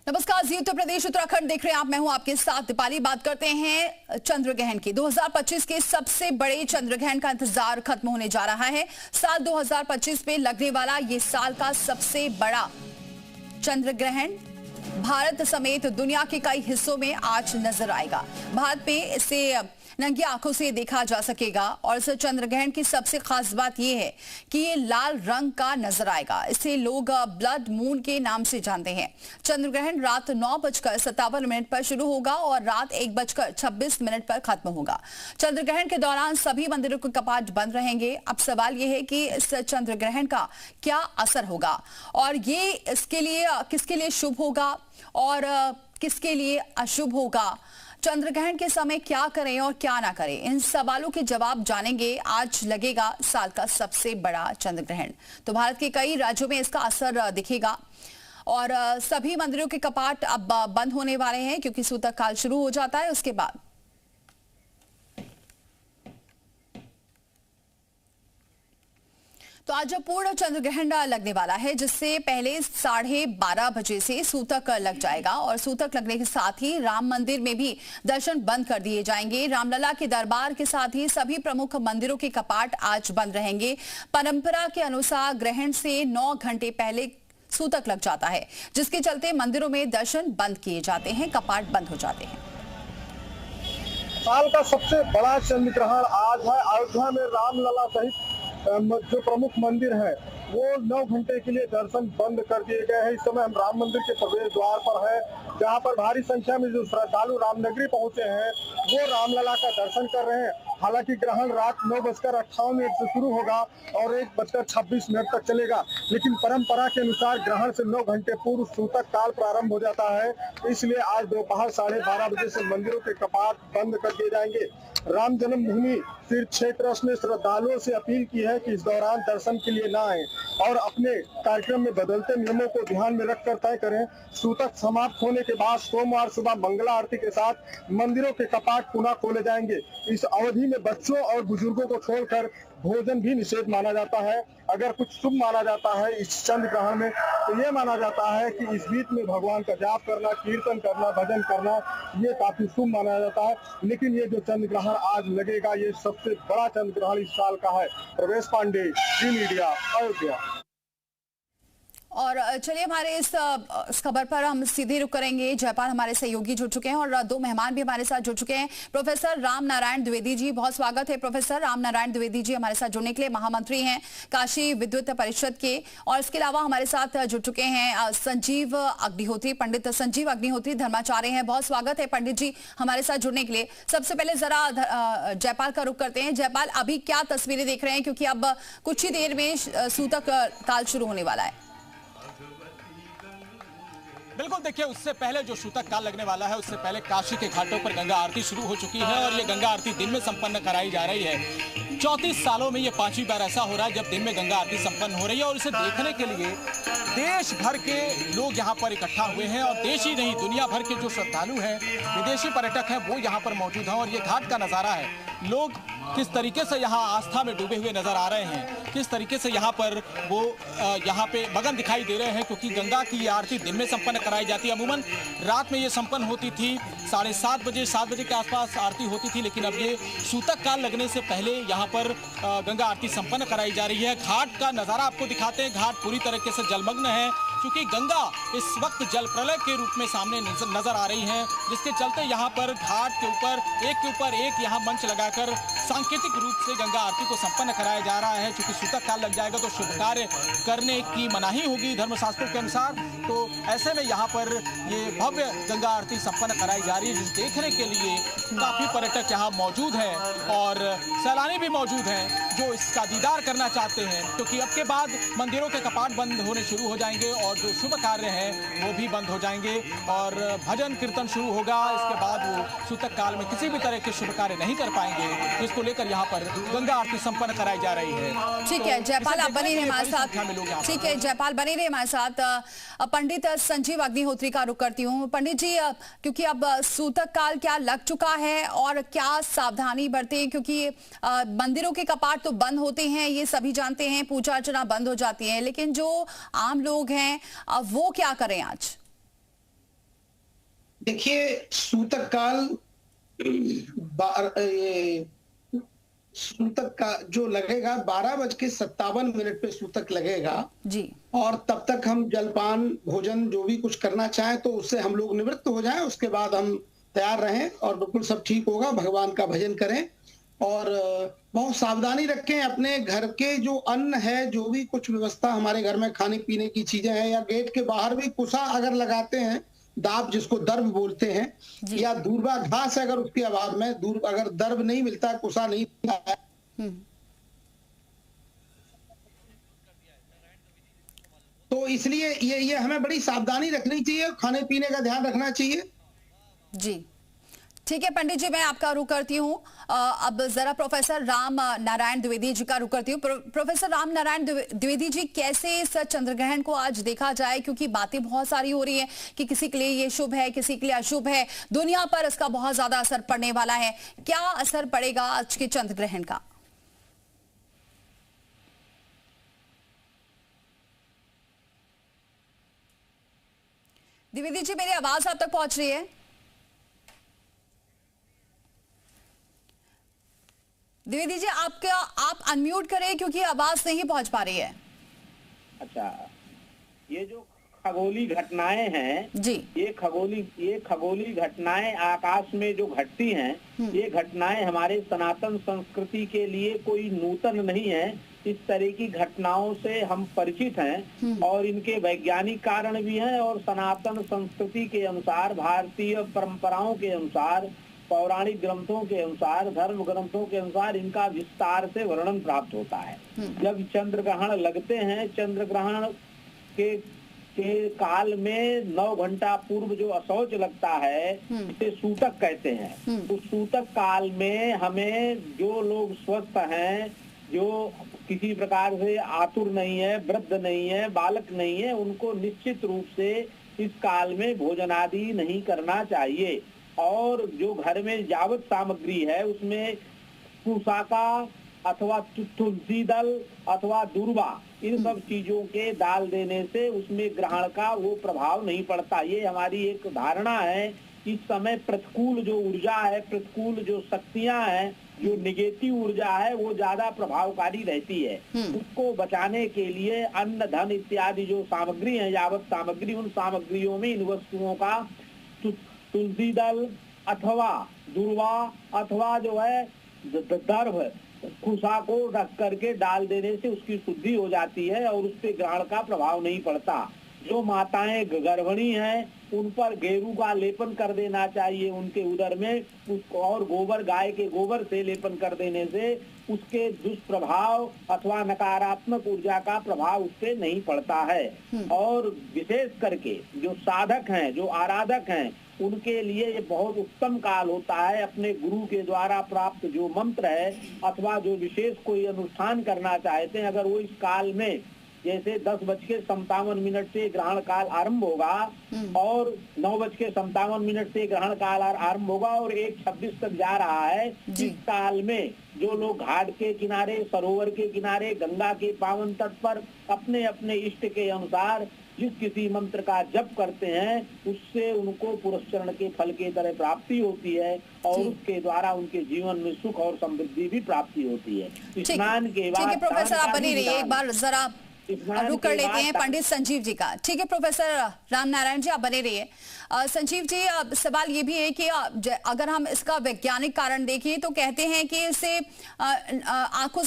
नमस्कार, जी उत्तर प्रदेश उत्तराखंड देख रहे हैं आप। मैं हूं आपके साथ दीपाली। बात करते हैं चंद्र ग्रहण की। 2025 के सबसे बड़े चंद्र ग्रहण का इंतजार खत्म होने जा रहा है। साल 2025 में लगने वाला ये साल का सबसे बड़ा चंद्र ग्रहण भारत समेत दुनिया के कई हिस्सों में आज नजर आएगा। भारत में इसे नंगी आंखों से देखा जा सकेगा और इस चंद्र ग्रहण की सबसे खास बात यह है कि ये लाल रंग का नजर आएगा। इसे लोग ब्लड मून के नाम से जानते हैं। चंद्र ग्रहण रात 9:57 पर शुरू होगा और रात 1:26 पर खत्म होगा। चंद्र ग्रहण के दौरान सभी मंदिरों के कपाट बंद रहेंगे। अब सवाल यह है कि इस चंद्र ग्रहण का क्या असर होगा और ये इसके लिए किसके लिए शुभ होगा और किसके लिए अशुभ होगा। चंद्र ग्रहण के समय क्या करें और क्या ना करें, इन सवालों के जवाब जानेंगे। आज लगेगा साल का सबसे बड़ा चंद्र ग्रहण। तो भारत के कई राज्यों में इसका असर दिखेगा और सभी मंदिरों के कपाट अब बंद होने वाले हैं क्योंकि सूतक काल शुरू हो जाता है उसके बाद। तो आज पूर्ण चंद्र ग्रहण लगने वाला है, जिससे पहले 12:30 बजे से सूतक लग जाएगा और सूतक लगने के साथ ही राम मंदिर में भी दर्शन बंद कर दिए जाएंगे। रामलला के दरबार के साथ ही सभी प्रमुख मंदिरों के कपाट आज बंद रहेंगे। परंपरा के अनुसार ग्रहण से 9 घंटे पहले सूतक लग जाता है, जिसके चलते मंदिरों में दर्शन बंद किए जाते हैं, कपाट बंद हो जाते हैं। साल का सबसे बड़ा चंद्र ग्रहण आज है। अयोध्या में रामलला सहित जो प्रमुख मंदिर है वो 9 घंटे के लिए दर्शन बंद कर दिए गए हैं। इस समय हम राम मंदिर के प्रवेश द्वार पर है, जहां पर भारी संख्या में जो श्रद्धालु रामनगरी पहुंचे हैं वो रामलला का दर्शन कर रहे हैं। हालांकि ग्रहण रात 9:58 से शुरू होगा और 1:26 तक चलेगा, लेकिन परंपरा के अनुसार ग्रहण से 9 घंटे पूर्व सूतक काल प्रारंभ हो जाता है। इसलिए आज दोपहर 12:30 बजे से मंदिरों के कपाट बंद कर दिए जाएंगे। राम जन्मभूमि तीर्थ क्षेत्र ट्रस्ट ने श्रद्धालुओं से अपील की है कि इस दौरान दर्शन के लिए न आए और अपने कार्यक्रम में बदलते नियमों को ध्यान में रखकर तय करें। सूतक समाप्त होने के बाद सोमवार सुबह मंगला आरती के साथ मंदिरों के कपाट पुनः खोले जाएंगे। इस अवधि में बच्चों और बुजुर्गों को छोड़कर भोजन भी निषेध माना जाता है। अगर कुछ शुभ माना जाता है इस चंद्र ग्रहण में तो ये माना जाता है कि इस बीच में भगवान का जाप करना, कीर्तन करना, भजन करना, ये काफी शुभ माना जाता है। लेकिन ये जो चंद्र ग्रहण आज लगेगा ये सबसे बड़ा चंद्र ग्रहण इस साल का है। प्रवेश पांडे, जी मीडिया, अयोध्या। और चलिए हमारे इस खबर पर हम सीधे रुक करेंगे। जयपाल हमारे सहयोगी जुड़ चुके हैं और 2 मेहमान भी हमारे साथ जुड़ चुके हैं। प्रोफेसर राम नारायण द्विवेदी जी, बहुत स्वागत है। प्रोफेसर राम नारायण द्विवेदी जी हमारे साथ जुड़ने के लिए महामंत्री हैं काशी विद्युत परिषद के, और इसके अलावा हमारे साथ जुड़ चुके हैं संजीव अग्निहोत्री, पंडित संजीव अग्निहोत्री धर्माचार्य हैं। बहुत स्वागत है पंडित जी हमारे साथ जुड़ने के लिए। सबसे पहले जरा जयपाल का रुख करते हैं। जयपाल, अभी क्या तस्वीरें देख रहे हैं, क्योंकि अब कुछ ही देर में सूतक काल शुरू होने वाला है। बिल्कुल, देखिए उससे पहले जो सूतक काल लगने वाला है उससे पहले काशी के घाटों पर गंगा आरती शुरू हो चुकी है और ये गंगा आरती दिन में संपन्न कराई जा रही है। 34 सालों में ये 5वीं बार ऐसा हो रहा है जब दिन में गंगा आरती संपन्न हो रही है और इसे देखने के लिए देश भर के लोग यहाँ पर इकट्ठा हुए हैं और देश ही नहीं दुनिया भर के जो श्रद्धालु हैं, विदेशी पर्यटक हैं, वो यहाँ पर मौजूद हैं। और ये घाट का नज़ारा है, लोग किस तरीके से यहाँ आस्था में डूबे हुए नजर आ रहे हैं, किस तरीके से यहाँ पर वो यहाँ पे मगन दिखाई दे रहे हैं, क्योंकि गंगा की ये आरती दिन में संपन्न कराई जाती है। अमूमन रात में ये संपन्न होती थी, 7:30 बजे 7 बजे के आसपास आरती होती थी, लेकिन अब ये सूतक काल लगने से पहले यहाँ पर गंगा आरती संपन्न कराई जा रही है। घाट का नज़ारा आपको दिखाते हैं। घाट पूरी तरीके से जलमग्न है क्योंकि गंगा इस वक्त जल प्रलय के रूप में सामने नजर आ रही है, जिसके चलते यहाँ पर घाट के ऊपर एक यहाँ मंच लगाकर सांकेतिक रूप से गंगा आरती को संपन्न कराया जा रहा है। क्योंकि सूतक काल लग जाएगा तो शुभ कार्य करने की मनाही होगी धर्मशास्त्रों के अनुसार। तो ऐसे में यहाँ पर ये भव्य गंगा आरती संपन्न कराई जा रही है, जिसे देखने के लिए काफी पर्यटक यहाँ मौजूद हैं और सैलानी भी मौजूद हैं जो इसका दीदार करना चाहते हैं। क्योंकि अब के बाद मंदिरों के कपाट बंद होने शुरू हो जाएंगे और जो शुभ कार्य हैं वो भी बंद हो जाएंगे और भजन कीर्तन शुरू होगा। इसके बाद वो सूतक काल में किसी भी तरह के शुभ कार्य नहीं कर पाएंगे, जिसको लेकर यहाँ पर गंगा आरती संपन्न कराई जा रही है। ठीक है जयपाल, आप बने रहे हमारे साथ। ठीक है जयपाल, बने रहे हमारे साथ। पंडित संजीव अग्निहोत्री का रुख करती हूँ। पंडित जी, क्योंकि अब सूतक काल क्या लग चुका है और क्या सावधानी बरतें, क्योंकि मंदिरों के कपाट तो बंद होते हैं, ये सभी जानते हैं, पूजा अर्चना बंद हो जाती है, लेकिन जो आम लोग हैं वो क्या करें आज? देखिए, सूतक काल सूतक का जो लगेगा 12:57 पे सूतक लगेगा जी। और तब तक हम जलपान भोजन जो भी कुछ करना चाहें तो उससे हम लोग निवृत्त हो जाएं। उसके बाद हम तैयार रहें और बिल्कुल सब ठीक होगा। भगवान का भजन करें और बहुत सावधानी रखें। अपने घर के जो अन्न है, जो भी कुछ व्यवस्था हमारे घर में खाने पीने की चीजें हैं, या गेट के बाहर भी कुसा अगर लगाते हैं, दाब जिसको दर्भ बोलते हैं, या दूर्वा घास है अगर उसके अभाव में अगर दर्भ नहीं मिलता है, कुसा नहीं मिलता है, तो इसलिए ये हमें बड़ी सावधानी रखनी चाहिए, खाने पीने का ध्यान रखना चाहिए। जी ठीक है पंडित जी, मैं आपका रुख करती हूँ। अब जरा प्रोफेसर राम नारायण द्विवेदी जी का रुख करती हूँ। प्रोफेसर राम नारायण द्विवेदी जी, कैसे इस चंद्र ग्रहण को आज देखा जाए, क्योंकि बातें बहुत सारी हो रही हैं कि किसी के लिए ये शुभ है, किसी के लिए अशुभ है, दुनिया पर इसका बहुत ज्यादा असर पड़ने वाला है। क्या असर पड़ेगा आज के चंद्र ग्रहण का? द्विवेदी जी, मेरी आवाज आप तक पहुंच रही है? द्विवेदी जी, आप अनम्यूट करें क्योंकि आवाज नहीं पहुंच पा रही है। अच्छा, ये जो खगोली घटनाएं हैं जी, ये खगोली घटनाएं आकाश में जो घटती हैं, ये घटनाएं हमारे सनातन संस्कृति के लिए कोई नूतन नहीं है। इस तरह की घटनाओं से हम परिचित हैं और इनके वैज्ञानिक कारण भी हैं और सनातन संस्कृति के अनुसार, भारतीय परंपराओं के अनुसार, पौराणिक ग्रंथों के अनुसार, धर्म ग्रंथों के अनुसार इनका विस्तार से वर्णन प्राप्त होता है। जब चंद्र ग्रहण लगते हैं, चंद्र ग्रहण के काल में 9 घंटा पूर्व जो अशौच लगता है, इसे सूतक कहते हैं। उस सूतक काल में हमें जो लोग स्वस्थ हैं, जो किसी प्रकार से आतुर नहीं है, वृद्ध नहीं है, बालक नहीं है, उनको निश्चित रूप से इस काल में भोजन आदि नहीं करना चाहिए। और जो घर में यावत सामग्री है उसमें कुशाका अथवा तुलसी दल अथवा दूर्वा, इन सब चीजों के डाल देने से उसमें ग्रहण का वो प्रभाव नहीं पड़ता। ये हमारी एक धारणा है। इस समय प्रतिकूल जो ऊर्जा है, प्रतिकूल जो शक्तियां हैं, जो निगेटिव ऊर्जा है, वो ज्यादा प्रभावकारी रहती है। उसको बचाने के लिए अन्न धन इत्यादि जो सामग्री है, यावत सामग्री, उन सामग्रियों में इन वस्तुओं का तुलसी दल अथवा दूर्वा अथवा जो है दर्भ, कुशा को रख करके डाल देने से उसकी शुद्धि हो जाती है और उस पर ग्रहण का प्रभाव नहीं पड़ता। जो माताएं गर्भिणी हैं उन पर गेरू का लेपन कर देना चाहिए उनके उदर में, और गोबर, गाय के गोबर से लेपन कर देने से उसके दुष्प्रभाव अथवा नकारात्मक ऊर्जा का प्रभाव उस पर नहीं पड़ता है। और विशेष करके जो साधक हैं, जो आराधक हैं, उनके लिए ये बहुत उत्तम काल होता है। अपने गुरु के द्वारा प्राप्त जो मंत्र है अथवा जो विशेष कोई अनुष्ठान करना चाहते हैं, अगर वो इस काल में, जैसे 10:57 से ग्रहण काल आरंभ होगा और 9:57 से ग्रहण काल आरंभ होगा और 1:26 तक जा रहा है, इस काल में जो लोग घाट के किनारे, सरोवर के किनारे, गंगा के पावन तट पर अपने अपने इष्ट के अनुसार जिस किसी मंत्र का जप करते हैं, उससे उनको पुरस्चरण के फल के तरह प्राप्ति होती है और उसके द्वारा उनके जीवन में सुख और समृद्धि भी प्राप्ति होती है। स्नान के बाद, ठीक है प्रोफेसर, आप बने रहिए, एक बार जरा रुक कर लेते हैं पंडित संजीव जी का। ठीक है प्रोफेसर राम नारायण जी, आप बने रहिए। संजीव जी, सवाल ये भी है कि अगर हम इसका वैज्ञानिक कारण देखें तो कहते हैं कि इसे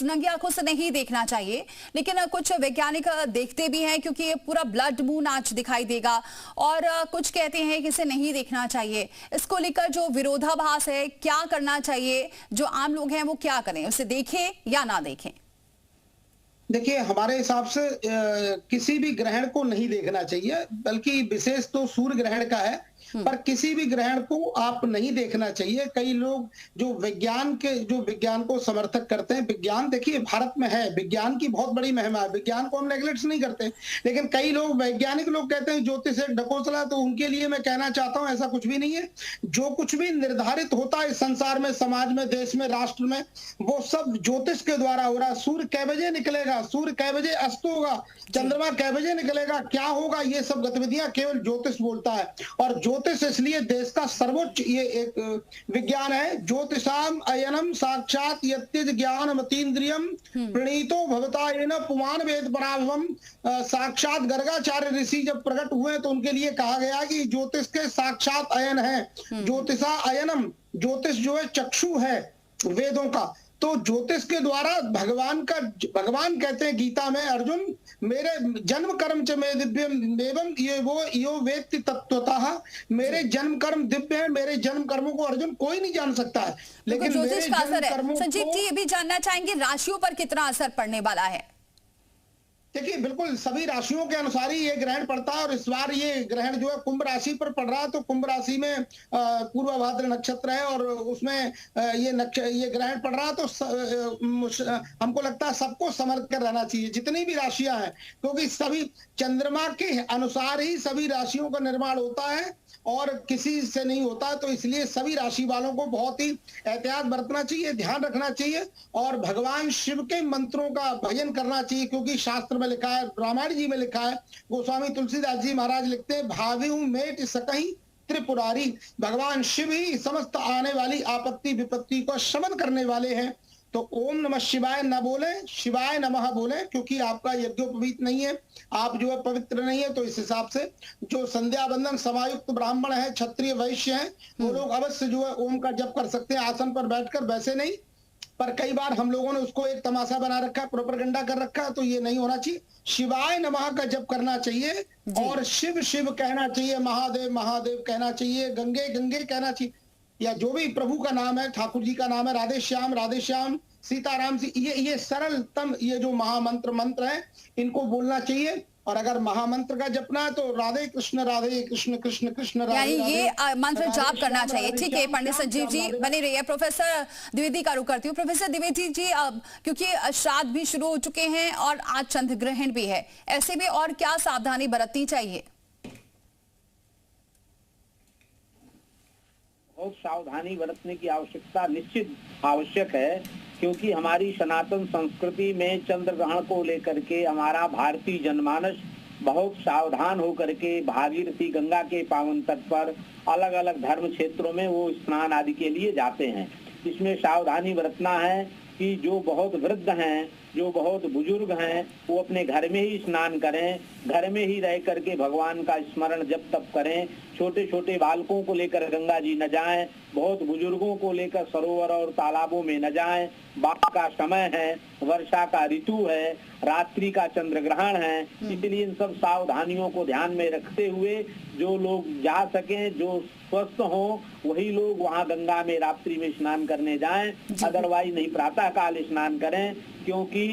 नंगी आंखों से नहीं देखना चाहिए, लेकिन कुछ वैज्ञानिक देखते भी हैं क्योंकि ये पूरा ब्लड मून आज दिखाई देगा, और कुछ कहते हैं कि इसे नहीं देखना चाहिए। इसको लेकर जो विरोधाभास है, क्या करना चाहिए? जो आम लोग हैं वो क्या करें, उसे देखें या ना देखें? देखिए, हमारे हिसाब से किसी भी ग्रहण को नहीं देखना चाहिए, बल्कि विशेष तो सूर्य ग्रहण का है, पर किसी भी ग्रहण को आप नहीं देखना चाहिए। कई लोग जो विज्ञान को समर्थक करते हैं, विज्ञान देखिए भारत में है, विज्ञान की बहुत बड़ी महिमा है, विज्ञान को हम नेगलेक्ट नहीं करते, लेकिन कई लोग वैज्ञानिक लोग कहते हैं ज्योतिष एक ढकोसला, तो उनके लिए मैं कहना चाहता हूं ऐसा कुछ भी नहीं है। जो कुछ भी निर्धारित होता है इस संसार में, समाज में, देश में, राष्ट्र में, वो सब ज्योतिष के द्वारा हो रहा है। सूर्य कै बजे निकलेगा, सूर्य कै बजे अस्त होगा, चंद्रमा कै बजे निकलेगा, क्या होगा, ये सब गतिविधियां केवल ज्योतिष बोलता है। और ज्योतिष इसलिए देश का सर्वोच्च ये एक विज्ञान है। ज्योतिषाम अयनम साक्षात यत्यज ज्ञान मतीन्द्रियम प्रणीतो भवता येन पुमान वेद पराभवम। साक्षात गर्गाचार्य ऋषि जब प्रकट हुए तो उनके लिए कहा गया कि ज्योतिष के साक्षात अयन है। ज्योतिषा अयनम, ज्योतिष जो है चक्षु है वेदों का। तो ज्योतिष के द्वारा भगवान कहते हैं गीता में, अर्जुन मेरे जन्म कर्म च मे दिव्यम एवं ये वो यो वेत्ति तत्वतः, मेरे जन्म कर्म दिव्य है, मेरे जन्म कर्मों को अर्जुन कोई नहीं जान सकता है। लेकिन ज्योतिष का असर है। कर्मों संजीव जी ये भी जानना चाहेंगे राशियों पर कितना असर पड़ने वाला है? देखिए बिल्कुल सभी राशियों के अनुसार ही ये ग्रहण पड़ता है, और इस बार ये ग्रहण जो है कुंभ राशि पर पड़ रहा है। तो कुंभ राशि में पूर्व भाद्र नक्षत्र है और उसमें ये ग्रहण पड़ रहा है। तो हमको लगता है सबको समझ कर रहना चाहिए जितनी भी राशियां हैं, क्योंकि सभी चंद्रमा के अनुसार ही सभी राशियों का निर्माण होता है और किसी से नहीं होता। तो इसलिए सभी राशि वालों को बहुत ही एहतियात बरतना चाहिए, ध्यान रखना चाहिए और भगवान शिव के मंत्रों का भजन करना चाहिए, क्योंकि शास्त्र में लिखा है, रामायण जी में लिखा है, गोस्वामी तुलसीदास जी महाराज लिखते हैं, भाविहु मेट सकहि त्रिपुरारी। भगवान शिव ही समस्त आने वाली आपत्ति विपत्ति को शमन करने वाले हैं। तो ओम नमः शिवाय न बोले, शिवाय नमः बोले, क्योंकि आपका यज्ञोपवीत नहीं है, आप जो है पवित्र नहीं है। तो इस हिसाब से जो संध्या बंदन समायुक्त ब्राह्मण है, क्षत्रिय वैश्य है, वो लोग अवश्य जो है ओम का जप कर सकते हैं आसन पर बैठकर। वैसे नहीं, पर कई बार हम लोगों ने उसको एक तमाशा बना रखा है, प्रोपेगेंडा कर रखा है, तो ये नहीं होना चाहिए। शिवाय नमः का जप करना चाहिए और शिव शिव कहना चाहिए, महादेव महादेव कहना चाहिए, गंगे गंगे कहना चाहिए, या जो भी प्रभु का नाम है, ठाकुर जी का नाम है, राधे श्याम सीताराम जी, ये सरलतम ये जो महामंत्र मंत्र है इनको बोलना चाहिए। और अगर महामंत्र का जपना है तो राधे कृष्ण कृष्ण कृष्ण राधे, यानी ये मंत्र जाप करना चाहिए। ठीक है पंडित संजीव जी बने रहिए। प्रोफेसर द्विवेदी का रुख करती हूँ। प्रोफेसर द्विवेदी जी क्योंकि श्राद्ध भी शुरू हो चुके हैं और आज चंद्र ग्रहण भी है, ऐसे में और क्या सावधानी बरतनी चाहिए? बहुत सावधानी बरतने की आवश्यकता निश्चित आवश्यक है, क्योंकि हमारी सनातन संस्कृति में चंद्र ग्रहण को लेकर के हमारा भारतीय जनमानस बहुत सावधान होकर के भागीरथी गंगा के पावन तट पर अलग अलग धर्म क्षेत्रों में वो स्नान आदि के लिए जाते हैं। इसमें सावधानी बरतना है कि जो बहुत वृद्ध हैं, जो बहुत बुजुर्ग हैं, वो अपने घर में ही स्नान करें, घर में ही रह करके भगवान का स्मरण जप तप करें। छोटे छोटे बालकों को लेकर गंगा जी न जाएं, बहुत बुजुर्गों को लेकर सरोवर और तालाबों में न जाएं। बाढ़ का समय है, वर्षा का ऋतु है, रात्रि का चंद्र ग्रहण है, इसलिए इन सब सावधानियों को ध्यान में रखते हुए जो लोग जा सकें, जो स्वस्थ हों, वही लोग वहां गंगा में रात्रि में स्नान करने जाएं। अदरवाइज नहीं, प्रातः काल स्नान करें, क्योंकि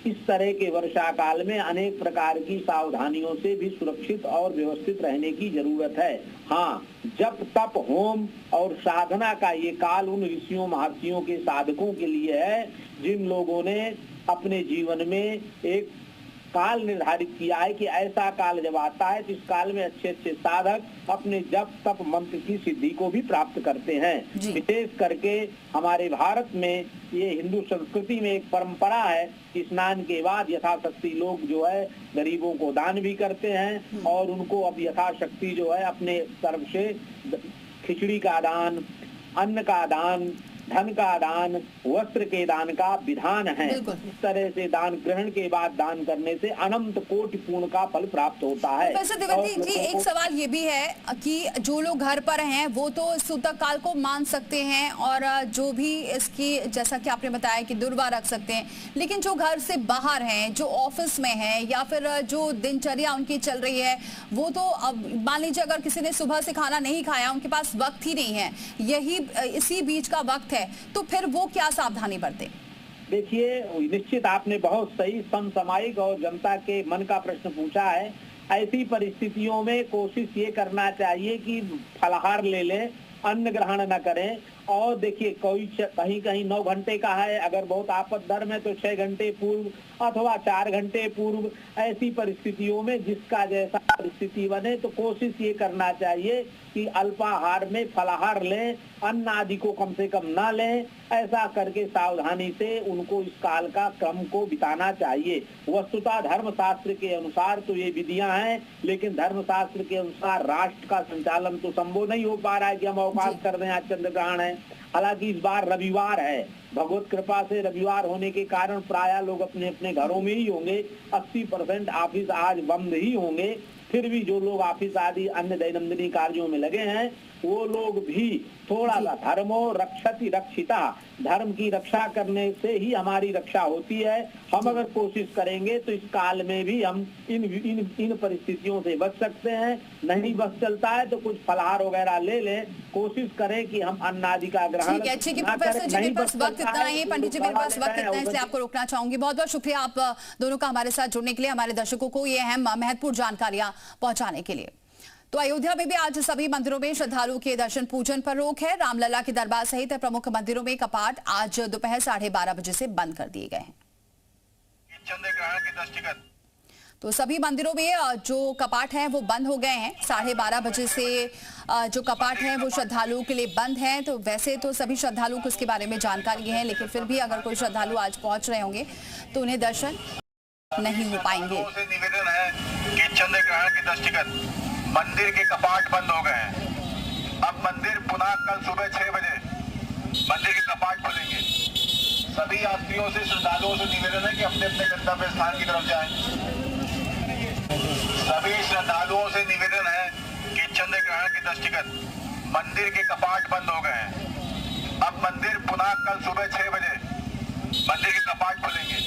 इस तरह के वर्षा काल में अनेक प्रकार की सावधानियों से भी सुरक्षित और व्यवस्थित रहने की जरूरत है। हाँ, जप तप होम और साधना का ये काल उन ऋषियों महर्षियों के साधकों के लिए है, जिन लोगों ने अपने जीवन में एक काल निर्धारित किया है कि ऐसा काल जब आता है तो इस काल में अच्छे अच्छे साधक अपने जप तप मंत्र की सिद्धि को भी प्राप्त करते हैं। विशेष करके हमारे भारत में ये हिंदू संस्कृति में एक परंपरा है कि स्नान के बाद यथाशक्ति लोग जो है गरीबों को दान भी करते हैं और उनको अब यथाशक्ति जो है अपने तरफ से खिचड़ी का दान, अन्न का दान, धन का दान, वस्त्र के दान का विधान है। इस तरह से दान ग्रहण के बाद दान करने से अनंत कोटि पुण्य का फल प्राप्त होता है। प्रोफेसर द्विवेदी जी एक सवाल ये भी है कि जो लोग घर पर हैं वो तो सूतक काल को मान सकते हैं और जो भी इसकी जैसा कि आपने बताया कि दुर्वा रख सकते हैं, लेकिन जो घर से बाहर हैं, जो ऑफिस में हैं या फिर जो दिनचर्या उनकी चल रही है, वो तो अब मान लीजिए अगर किसी ने सुबह से खाना नहीं खाया, उनके पास वक्त ही नहीं है, यही इसी बीच का वक्त है, तो फिर वो क्या सावधानी बरते? देखिए, निश्चित आपने बहुत सही समसामयिक और जनता के मन का प्रश्न पूछा है। ऐसी परिस्थितियों में कोशिश ये करना चाहिए कि फलाहार ले लें, अन्न ग्रहण न करें और देखिए कहीं कहीं 9 घंटे का है, अगर बहुत आपतधर्म है तो 6 घंटे पूर्व अथवा 4 घंटे पूर्व। ऐसी परिस्थितियों में जिसका जैसा परिस्थिति बने तो कोशिश ये करना चाहिए कि अल्पाहार में फलाहार लें, अन्न आदि को कम से कम ना लें। ऐसा करके सावधानी से उनको इस काल का क्रम को बिताना चाहिए। वस्तुतः धर्मशास्त्र के अनुसार तो ये विधियां हैं, लेकिन धर्मशास्त्र के अनुसार राष्ट्र का संचालन तो संभव नहीं हो पा रहा है कि हम अवकाश कर दें। आज चंद्र ग्रहण है, हालांकि इस बार रविवार है, भगवत कृपा से रविवार होने के कारण प्राय लोग अपने अपने घरों में ही होंगे। 80% ऑफिस आज बंद ही होंगे। फिर भी जो लोग ऑफिस आदि अन्य दैनंदिनी कार्यों में लगे हैं वो लोग भी थोड़ा सा धर्मो रक्षति रक्षिता, धर्म की रक्षा करने से ही हमारी रक्षा होती है। हम अगर कोशिश करेंगे तो इस काल में भी हम इन परिस्थितियों से बच सकते हैं। नहीं बच चलता है तो कुछ फलाहार वगैरह ले लें, कोशिश करें कि हम अन्न आदि का ग्रहण। ठीक है प्रोफेसर जी, मेरे पास वक्त इतना ही, पंडित जी मेरे पास वक्त इतना है, इसलिए आपको रोकना चाहूंगी। बहुत बहुत शुक्रिया आप दोनों का हमारे साथ जुड़ने के लिए, हमारे दर्शकों को ये अहम महत्वपूर्ण जानकारियां पहुंचाने के लिए। तो अयोध्या में भी आज सभी मंदिरों में श्रद्धालुओं के दर्शन पूजन पर रोक है। रामलला के दरबार सहित प्रमुख मंदिरों में कपाट आज दोपहर 12:30 बजे से बंद कर दिए गए हैं। चंद्र ग्रहण के दृष्टिगत तो सभी मंदिरों में जो कपाट हैं वो बंद हो गए हैं। 12:30 बजे से जो कपाट हैं वो श्रद्धालुओं के लिए बंद हैं। तो वैसे तो सभी श्रद्धालुओं को इसके बारे में जानकारी है, लेकिन फिर भी अगर कोई श्रद्धालु आज पहुंच रहे होंगे तो उन्हें दर्शन नहीं हो पाएंगे। निवेदन है कि चंद्र ग्रहण के दृष्टिगत मंदिर के कपाट बंद हो गए हैं। अब मंदिर पुनः कल सुबह 6 बजे मंदिर के कपाट खुलेंगे। सभी यात्रियों से, श्रद्धालुओं से निवेदन है कि अपने अपने गंतव्य स्थान की तरफ जाएं। सभी श्रद्धालुओं से निवेदन है कि चंद्र ग्रहण के दृष्टिगत मंदिर के कपाट बंद हो गए हैं। अब मंदिर पुनः कल सुबह 6 बजे मंदिर के कपाट खुलेंगे।